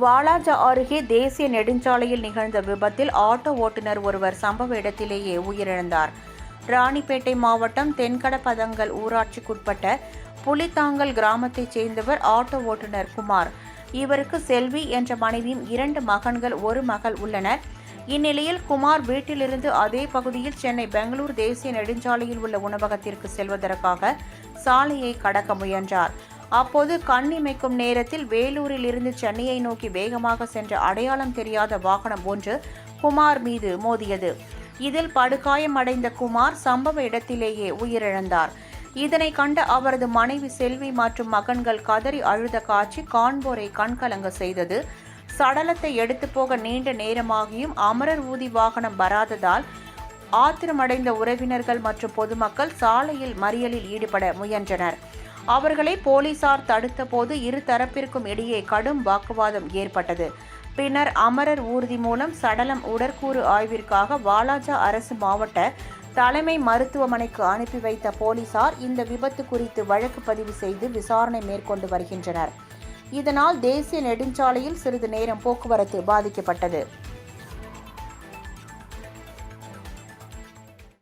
வாலாஜா அருகே தேசிய நெடுஞ்சாலையில் நிகழ்ந்த விபத்தில் ஆட்டோ ஓட்டுநர் ஒருவர் சம்பவ இடத்திலேயே உயிரிழந்தார். ராணிப்பேட்டை மாவட்டம் தென்கடப்பதங்கல் ஊராட்சிக்குட்பட்ட புலித்தாங்கல் கிராமத்தைச் சேர்ந்தவர் ஆட்டோ ஓட்டுநர் குமார். இவருக்கு செல்வி என்ற மனைவியும் 2 மகன்கள் 1 மகள் உள்ளனர். இந்நிலையில் குமார் வீட்டிலிருந்து அதே பகுதியில் சென்னை பெங்களூர் தேசிய நெடுஞ்சாலையில் உள்ள உணவகத்திற்கு செல்வதற்காக சாலையை கடக்க முயன்றார். அப்போது கண்ணிமைக்கும் நேரத்தில் வேலூரில் இருந்து சென்னையை நோக்கி வேகமாக சென்ற அடையாளம் தெரியாத வாகனம் ஒன்று குமார் மீது மோதியது. இதில் படுகாயமடைந்த குமார் சம்பவ இடத்திலேயே உயிரிழந்தார். இதனை கண்ட அவரது மனைவி செல்வி மற்றும் மகன்கள் கதறி அழுத காட்சி காண்போரை கண்கலங்க செய்தது. சடலத்தை எடுத்து போக நீண்ட நேரமாகியும் அமரர் ஊர்தி வாகனம் வராததால் ஆத்திரமடைந்த உறவினர்கள் மற்றும் பொதுமக்கள் சாலையில் மறியலில் ஈடுபட முயன்றனர். அவர்களை போலீசார் தடுத்த போது இரு தரப்பிற்கும் இடையே கடும் வாக்குவாதம் ஏற்பட்டது. பின்னர் அமரர் ஊர்தி மூலம் சடலம் உடற்கூறு ஆய்விற்காக வாலாஜா அரசு மாவட்ட தலைமை மருத்துவமனைக்கு அனுப்பி வைத்த போலீசார் இந்த விபத்து குறித்து வழக்கு பதிவு செய்து விசாரணை மேற்கொண்டு வருகின்றனர். இதனால் தேசிய நெடுஞ்சாலையில் சிறிது நேரம் போக்குவரத்து பாதிக்கப்பட்டது.